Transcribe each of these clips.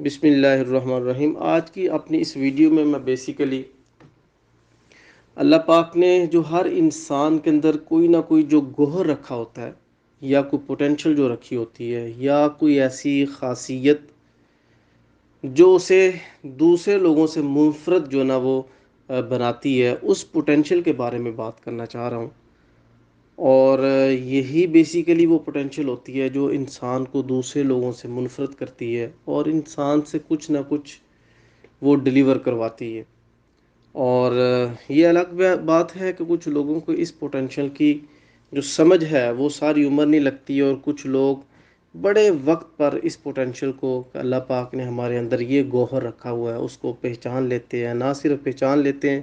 بسم اللہ الرحمن الرحیم۔ آج کی اپنی اس ویڈیو میں بیسیکلی اللہ پاک نے جو ہر انسان کے اندر کوئی نہ کوئی جو گوہر رکھا ہوتا ہے یا کوئی پوٹینشل جو رکھی ہوتی ہے یا کوئی ایسی خاصیت جو اسے دوسرے لوگوں سے منفرد جو نا وہ بناتی ہے، اس پوٹینشل کے بارے میں بات کرنا چاہ رہا ہوں۔ اور یہی بیسیکلی وہ پوٹینشل ہوتی ہے جو انسان کو دوسرے لوگوں سے منفرد کرتی ہے اور انسان سے کچھ نہ کچھ وہ ڈیلیور کرواتی ہے۔ اور یہ الگ بات ہے کہ کچھ لوگوں کو اس پوٹینشل کی جو سمجھ ہے وہ ساری عمر نہیں لگتی، اور کچھ لوگ بڑے وقت پر اس پوٹینشل کو کہ اللہ پاک نے ہمارے اندر یہ گوہر رکھا ہوا ہے اس کو پہچان لیتے ہیں۔ نہ صرف پہچان لیتے ہیں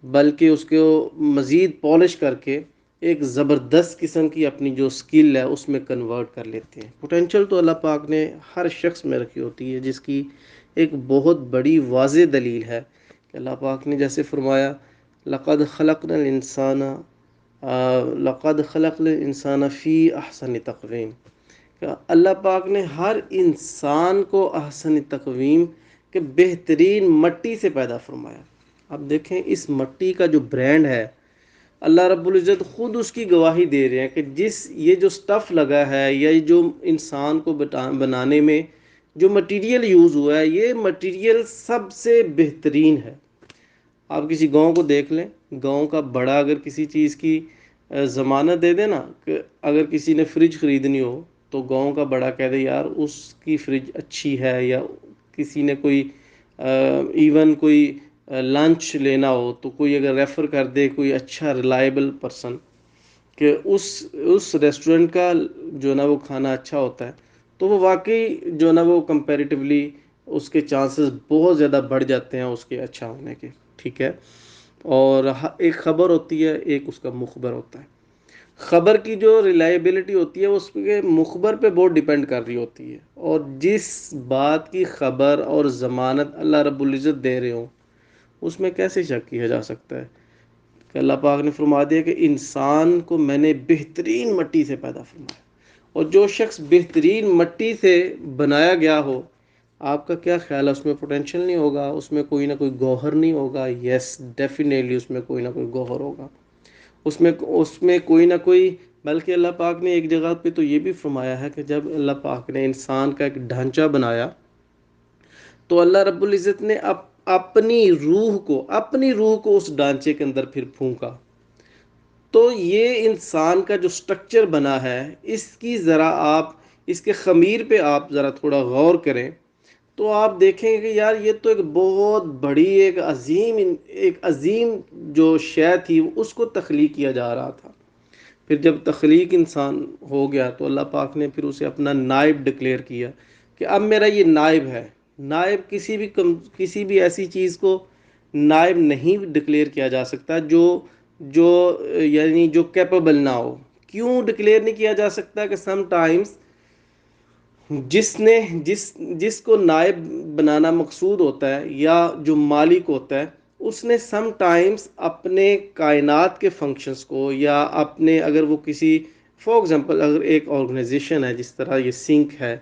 بلکہ اس کو مزید پالش کر کے ایک زبردست قسم کی اپنی جو سکل ہے اس میں کنورٹ کر لیتے ہیں۔ پوٹینشل تو اللہ پاک نے ہر شخص میں رکھی ہوتی ہے، جس کی ایک بہت بڑی واضح دلیل ہے کہ اللہ پاک نے جیسے فرمایا لقد خلقنا الانسان لقد خلقنا الانسان فی احسن تقویم، کہ اللہ پاک نے ہر انسان کو احسن تقویم کے بہترین مٹی سے پیدا فرمایا۔ اب دیکھیں اس مٹی کا جو برانڈ ہے، اللہ رب العزت خود اس کی گواہی دے رہے ہیں کہ یہ جو سٹف لگا ہے یا یہ جو انسان کو بنانے میں جو مٹیریل یوز ہوا ہے، یہ مٹیریل سب سے بہترین ہے۔ آپ کسی گاؤں کو دیکھ لیں، گاؤں کا بڑا اگر کسی چیز کی ضمانت دے دے نا، کہ اگر کسی نے فریج خریدنی ہو تو گاؤں کا بڑا کہہ دے یار اس کی فریج اچھی ہے، یا کسی نے کوئی ایون کوئی لنچ لینا ہو تو کوئی اگر ریفر کر دے کوئی اچھا ریلائبل پرسن کہ اس ریسٹورنٹ کا جو نا وہ کھانا اچھا ہوتا ہے، تو وہ واقعی جو نا وہ کمپیریٹیولی اس کے چانسز بہت زیادہ بڑھ جاتے ہیں اس کے اچھا ہونے کے، ٹھیک ہے۔ اور ایک خبر ہوتی ہے، ایک اس کا مخبر ہوتا ہے۔ خبر کی جو ریلائبلٹی ہوتی ہے اس کے مخبر پہ بہت ڈیپینڈ کر رہی ہوتی ہے، اور جس بات کی خبر اور ضمانت اللہ رب العزت دے رہے ہوں اس میں کیسے شک کیا جا سکتا ہے کہ اللہ پاک نے فرما دیا کہ انسان کو میں نے بہترین مٹی سے پیدا فرمایا۔ اور جو شخص بہترین مٹی سے بنایا گیا ہو، آپ کا کیا خیال ہے اس میں پوٹینشل نہیں ہوگا؟ اس میں کوئی نہ کوئی گوہر نہیں ہوگا؟ یس ڈیفینیٹلی اس میں کوئی نہ کوئی گوہر ہوگا، اس میں کوئی نہ کوئی۔ بلکہ اللہ پاک نے ایک جگہ پہ تو یہ بھی فرمایا ہے کہ جب اللہ پاک نے انسان کا ایک ڈھانچہ بنایا تو اللہ رب العزت نے اپنی روح کو اس ڈھانچے کے اندر پھر پھونکا۔ تو یہ انسان کا جو سٹرکچر بنا ہے، اس کی ذرا آپ اس کے خمیر پہ آپ ذرا تھوڑا غور کریں تو آپ دیکھیں کہ یار یہ تو ایک بہت بڑی ایک عظیم جو شے تھی اس کو تخلیق کیا جا رہا تھا۔ پھر جب تخلیق انسان ہو گیا تو اللہ پاک نے پھر اسے اپنا نائب ڈکلیئر کیا کہ اب میرا یہ نائب ہے۔ نائب کسی بھی ایسی چیز کو نائب نہیں ڈکلیئر کیا جا سکتا جو جو یعنی جو کیپیبل نہ ہو۔ کیوں ڈکلیئر نہیں کیا جا سکتا؟ کہ سم ٹائمز جس کو نائب بنانا مقصود ہوتا ہے یا جو مالک ہوتا ہے، اس نے سم ٹائمز اپنے کائنات کے فنکشنز کو یا اپنے اگر وہ کسی فار ایگزامپل اگر ایک آرگنائزیشن ہے جس طرح یہ سنک ہے،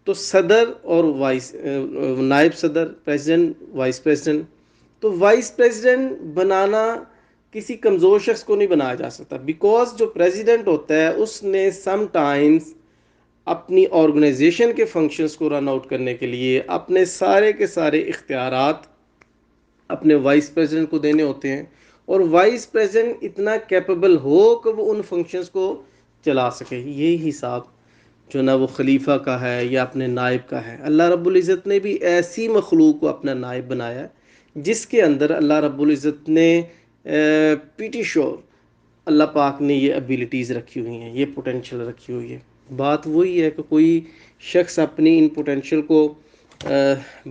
تو صدر اور نائب صدر، پریزیڈنٹ، وائس پریزیڈنٹ، تو وائس پریزیڈنٹ بنانا کسی کمزور شخص کو نہیں بنایا جا سکتا، بیکاز جو پریزیڈنٹ ہوتا ہے اس نے سم ٹائمز اپنی آرگنائزیشن کے فنکشنز کو رن آؤٹ کرنے کے لیے اپنے سارے کے سارے اختیارات اپنے وائس پریزیڈنٹ کو دینے ہوتے ہیں، اور وائس پریزیڈنٹ اتنا کیپیبل ہو کہ وہ ان فنکشنز کو چلا سکے۔ یہی حساب جو نہ وہ خلیفہ کا ہے یا اپنے نائب کا ہے۔ اللہ رب العزت نے بھی ایسی مخلوق کو اپنا نائب بنایا ہے جس کے اندر اللہ رب العزت نے پیٹی شور اللہ پاک نے یہ ابیلٹیز رکھی ہوئی ہیں، یہ پوٹینشل رکھی ہوئی ہے۔ بات وہی ہے کہ کوئی شخص اپنی ان پوٹینشل کو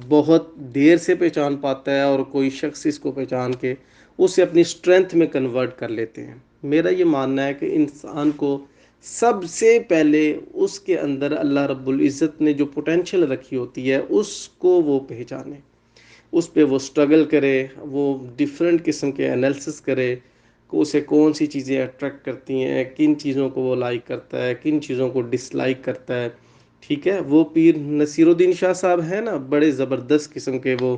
بہت دیر سے پہچان پاتا ہے، اور کوئی شخص اس کو پہچان کے اسے اپنی سٹرینتھ میں کنورٹ کر لیتے ہیں۔ میرا یہ ماننا ہے کہ انسان کو سب سے پہلے اس کے اندر اللہ رب العزت نے جو پوٹینشل رکھی ہوتی ہے اس کو وہ پہچانے، اس پہ وہ سٹرگل کرے، وہ ڈیفرنٹ قسم کے انالیسس کرے کہ اسے کون سی چیزیں اٹریکٹ کرتی ہیں، کن چیزوں کو وہ لائک کرتا ہے، کن چیزوں کو ڈس لائک کرتا ہے، ٹھیک ہے، وہ پیر نصیر الدین شاہ صاحب ہیں نا، بڑے زبردست قسم کے وہ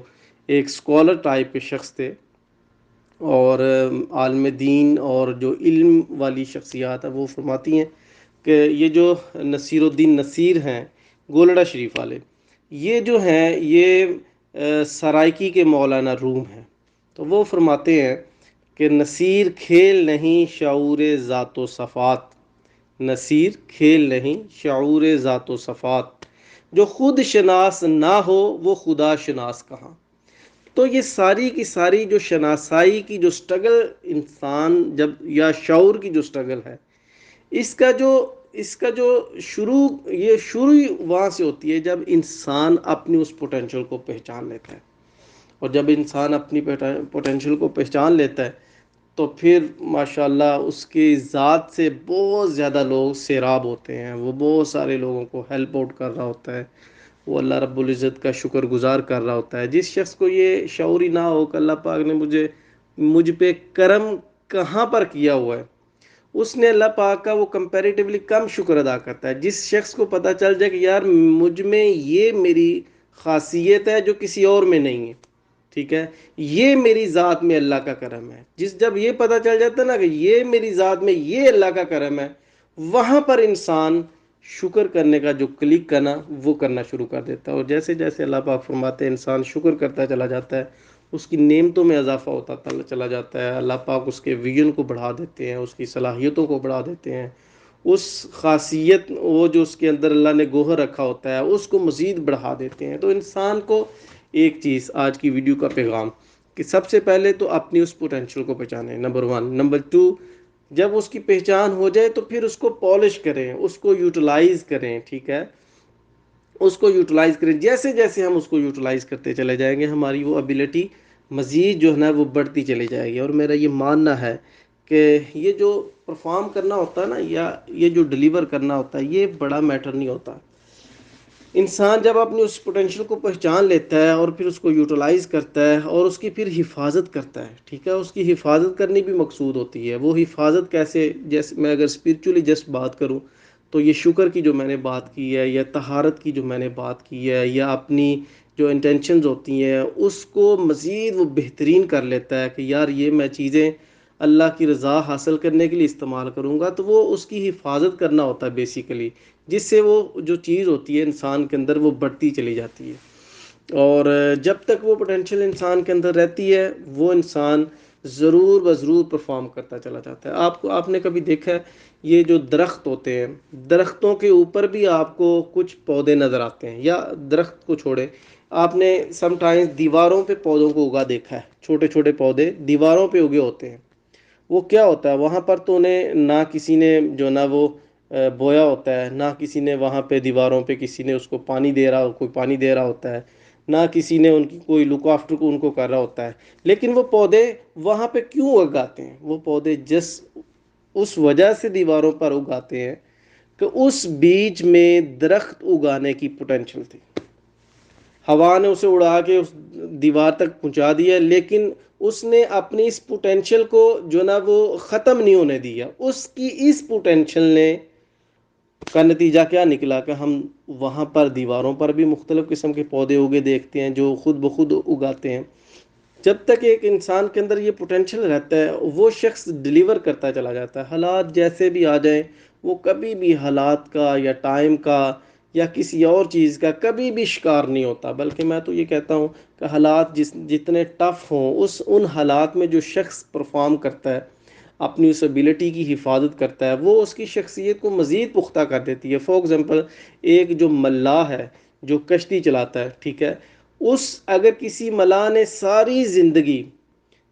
ایک اسکالر ٹائپ کے شخص تھے، اور عالم دین اور جو علم والی شخصیات ہیں، وہ فرماتی ہیں کہ یہ جو نصیر الدین نصیر ہیں گولڑا شریف والے، یہ جو ہیں یہ سرائکی کے مولانا روم ہیں. تو وہ فرماتے ہیں کہ نصیر کھیل نہیں شعور ذات و صفات، نصیر کھیل نہیں شعور ذات و صفات، جو خود شناس نہ ہو وہ خدا شناس کہاں. تو یہ ساری کی ساری جو شناسائی کی جو سٹرگل انسان جب، یا شعور کی جو سٹرگل ہے، اس کا جو شروع ہی وہاں سے ہوتی ہے جب انسان اپنی اس پوٹینشل کو پہچان لیتا ہے. اور جب انسان اپنی پوٹینشل کو پہچان لیتا ہے تو پھر ماشاءاللہ اس کی ذات سے بہت زیادہ لوگ سیراب ہوتے ہیں، وہ بہت سارے لوگوں کو ہیلپ آؤٹ کر رہا ہوتا ہے، وہ اللہ رب العزت کا شکر گزار کر رہا ہوتا ہے. جس شخص کو یہ شعور ہی نہ ہو کہ اللہ پاک نے مجھ پہ کرم کہاں پر کیا ہوا ہے، اس نے اللہ پاک کا وہ کمپیریٹیولی کم شکر ادا کرتا ہے. جس شخص کو پتہ چل جائے کہ یار مجھ میں یہ میری خاصیت ہے جو کسی اور میں نہیں ہے، ٹھیک ہے، یہ میری ذات میں اللہ کا کرم ہے، جب یہ پتہ چل جاتا ہے نا کہ یہ میری ذات میں یہ اللہ کا کرم ہے، وہاں پر انسان شکر کرنے کا جو کلک کرنا وہ کرنا شروع کر دیتا ہے. اور جیسے جیسے اللہ پاک فرماتے ہیں انسان شکر کرتا چلا جاتا ہے، اس کی نعمتوں میں اضافہ ہوتا چلا جاتا ہے. اللہ پاک اس کے ویژن کو بڑھا دیتے ہیں، اس کی صلاحیتوں کو بڑھا دیتے ہیں، اس خاصیت وہ جو اس کے اندر اللہ نے گوہر رکھا ہوتا ہے اس کو مزید بڑھا دیتے ہیں. تو انسان کو ایک چیز آج کی ویڈیو کا پیغام کہ سب سے پہلے تو اپنی اس پوٹینشل کو پہچانیں، نمبر 1. نمبر 2، جب اس کی پہچان ہو جائے تو پھر اس کو پالش کریں، اس کو یوٹیلائز کریں، ٹھیک ہے، اس کو یوٹیلائز کریں. جیسے جیسے ہم اس کو یوٹیلائز کرتے چلے جائیں گے ہماری وہ ابیلٹی مزید جو ہے نا وہ بڑھتی چلی جائے گی. اور میرا یہ ماننا ہے کہ یہ جو پرفارم کرنا ہوتا ہے نا، یا یہ جو ڈیلیور کرنا ہوتا ہے، یہ بڑا میٹر نہیں ہوتا. انسان جب اپنی اس پوٹینشل کو پہچان لیتا ہے اور پھر اس کو یوٹیلائز کرتا ہے اور اس کی پھر حفاظت کرتا ہے، ٹھیک ہے، اس کی حفاظت کرنی بھی مقصود ہوتی ہے. وہ حفاظت کیسے، جیسے میں اگر اسپریچولی جسٹ بات کروں تو یہ شکر کی جو میں نے بات کی ہے، یا طہارت کی جو میں نے بات کی ہے، یا اپنی جو انٹینشنز ہوتی ہیں اس کو مزید وہ بہترین کر لیتا ہے کہ یار یہ میں چیزیں اللہ کی رضا حاصل کرنے کے لیے استعمال کروں گا. تو وہ اس کی حفاظت کرنا ہوتا ہے بیسیکلی، جس سے وہ جو چیز ہوتی ہے انسان کے اندر وہ بڑھتی چلی جاتی ہے. اور جب تک وہ پوٹینشیل انسان کے اندر رہتی ہے وہ انسان ضرور بضرور پرفارم کرتا چلا جاتا ہے. آپ نے کبھی دیکھا ہے یہ جو درخت ہوتے ہیں، درختوں کے اوپر بھی آپ کو کچھ پودے نظر آتے ہیں، یا درخت کو چھوڑے آپ نے سم ٹائمز دیواروں پہ پودوں کو اگا دیکھا ہے، چھوٹے چھوٹے پودے دیواروں پہ اگے ہوتے ہیں. وہ کیا ہوتا ہے وہاں پر، تو انہیں نہ کسی نے جو نا وہ بویا ہوتا ہے، نہ کسی نے وہاں پہ دیواروں پہ کسی نے اس کو پانی دے رہا، کوئی پانی دے رہا ہوتا ہے، نہ کسی نے ان کی کوئی لک آفٹر کو ان کو کر رہا ہوتا ہے. لیکن وہ پودے وہاں پہ کیوں اگاتے ہیں؟ وہ پودے اس وجہ سے دیواروں پر اگاتے ہیں کہ اس بیچ میں درخت اگانے کی پوٹینشل تھی. ہوا نے اسے اڑا کے اس دیوار تک پہنچا دیا، لیکن اس نے اپنی اس پوٹینشل کو جو نا وہ ختم نہیں ہونے دیا. اس کی اس پوٹینشل نے کا نتیجہ کیا نکلا کہ ہم وہاں پر دیواروں پر بھی مختلف قسم کے پودے اگے دیکھتے ہیں جو خود بخود اگاتے ہیں. جب تک ایک انسان کے اندر یہ پوٹینشل رہتا ہے وہ شخص ڈیلیور کرتا چلا جاتا ہے. حالات جیسے بھی آ جائیں وہ کبھی بھی حالات کا یا ٹائم کا یا کسی اور چیز کا کبھی بھی شکار نہیں ہوتا. بلکہ میں تو یہ کہتا ہوں کہ حالات جتنے ٹف ہوں ان حالات میں جو شخص پرفارم کرتا ہے، اپنی اس ایبیلٹی کی حفاظت کرتا ہے، وہ اس کی شخصیت کو مزید پختہ کر دیتی ہے. فار ایگزامپل ایک جو ملاح ہے جو کشتی چلاتا ہے، ٹھیک ہے، اگر کسی ملاح نے ساری زندگی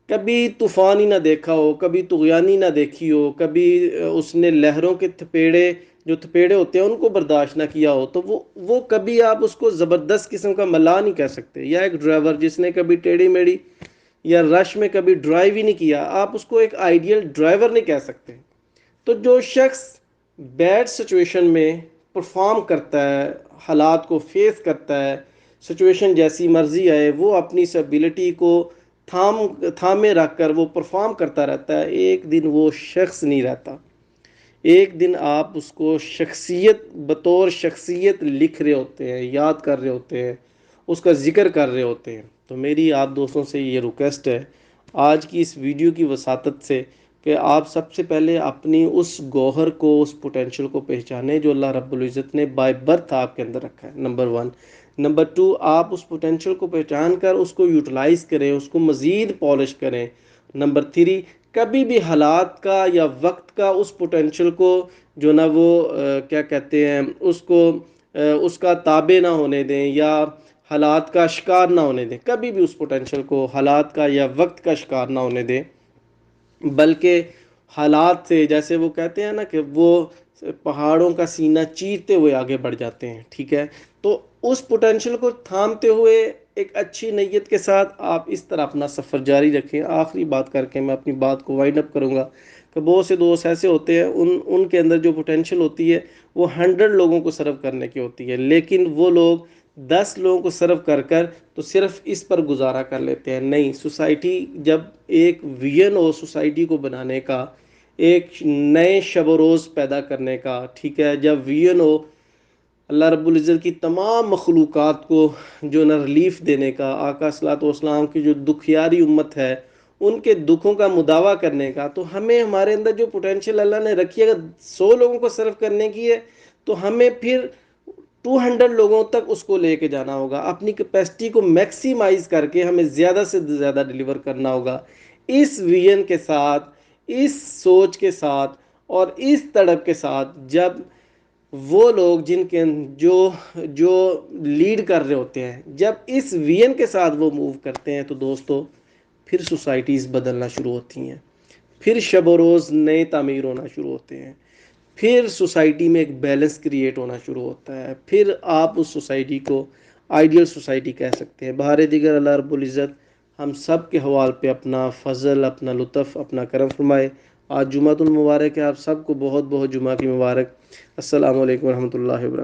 کبھی طوفان ہی نہ دیکھا ہو، کبھی طغیانی نہ دیکھی ہو، کبھی اس نے لہروں کے تھپیڑے ہوتے ہیں ان کو برداشت نہ کیا ہو، تو وہ کبھی آپ اس کو زبردست قسم کا ملاح نہیں کہہ سکتے. یا ایک ڈرائیور جس نے کبھی ٹیڑھی میڑھی یا رش میں کبھی ڈرائیو ہی نہیں کیا، آپ اس کو ایک آئیڈیل ڈرائیور نہیں کہہ سکتے. تو جو شخص بیڈ سچویشن میں پرفارم کرتا ہے، حالات کو فیس کرتا ہے، سچویشن جیسی مرضی آئے وہ اپنی اس ایبیلٹی کو تھامے رکھ کر وہ پرفارم کرتا رہتا ہے، ایک دن وہ شخص نہیں رہتا. ایک دن آپ اس کو شخصیت بطور شخصیت لکھ رہے ہوتے ہیں، یاد کر رہے ہوتے ہیں، اس کا ذکر کر رہے ہوتے ہیں۔ تو میری آپ دوستوں سے یہ ریکویسٹ ہے آج کی اس ویڈیو کی وساطت سے کہ آپ سب سے پہلے اپنی اس گوہر کو، اس پوٹینشیل کو پہچانیں جو اللہ رب العزت نے بائی برتھ آپ کے اندر رکھا ہے، نمبر ون۔ نمبر ٹو، آپ اس پوٹینشیل کو پہچان کر اس کو یوٹیلائز کریں، اس کو مزید پالش کریں۔ نمبر تھری، کبھی بھی حالات کا یا وقت کا اس پوٹینشیل کو جو نا وہ کیا کہتے ہیں اس کو اس کا تابع نہ ہونے دیں یا حالات کا شکار نہ ہونے دیں۔ کبھی بھی اس پوٹینشیل کو حالات کا یا وقت کا شکار نہ ہونے دیں، بلکہ حالات سے، جیسے وہ کہتے ہیں نا کہ وہ پہاڑوں کا سینہ چیرتے ہوئے آگے بڑھ جاتے ہیں، ٹھیک ہے؟ تو اس پوٹینشیل کو تھامتے ہوئے ایک اچھی نیت کے ساتھ آپ اس طرح اپنا سفر جاری رکھیں۔ آخری بات کر کے میں اپنی بات کو وائنڈ اپ کروں گا کہ بہت سے دوست ایسے ہوتے ہیں ان کے اندر جو پوٹینشیل ہوتی ہے وہ 100 لوگوں کو سرو کرنے کی ہوتی ہے، لیکن وہ لوگ 10 لوگوں کو سرو کر کر تو صرف اس پر گزارا کر لیتے ہیں۔ نہیں، سوسائٹی جب ایک ویژن ہو سوسائٹی کو بنانے کا، ایک نئے شب و روز پیدا کرنے کا، ٹھیک ہے، جب ویژن ہو اللہ رب العزت کی تمام مخلوقات کو جو نا ریلیف دینے کا، آقا صلی والسلام کی جو دکھیاری امت ہے ان کے دکھوں کا مداوع کرنے کا، تو ہمیں ہمارے اندر جو پوٹینشیل اللہ نے رکھی ہے، اگر 100 لوگوں کو سرو کرنے کی ہے تو ہمیں پھر 200 لوگوں تک اس کو لے کے جانا ہوگا۔ اپنی کیپیسٹی کو میکسیمائز کر کے ہمیں زیادہ سے زیادہ ڈیلیور کرنا ہوگا۔ اس ویژن کے ساتھ، اس سوچ کے ساتھ اور اس تڑپ کے ساتھ، جب وہ لوگ جن کے جو لیڈ کر رہے ہوتے ہیں جب اس ویژن کے ساتھ وہ موو کرتے ہیں تو دوستو پھر سوسائٹیز بدلنا شروع ہوتی ہیں، پھر شب و روز نئے تعمیر ہونا شروع ہوتے ہیں، پھر سوسائٹی میں ایک بیلنس کریٹ ہونا شروع ہوتا ہے، پھر آپ اس سوسائٹی کو آئیڈیل سوسائٹی کہہ سکتے ہیں۔ بہر دیگر اللہ رب العزت ہم سب کے حوال پہ اپنا فضل، اپنا لطف، اپنا کرم فرمائے۔ آج جمعۃ المبارک ہے، آپ سب کو بہت بہت جمعہ کی مبارک۔ السلام علیکم ورحمۃ اللہ وبرکاتہ۔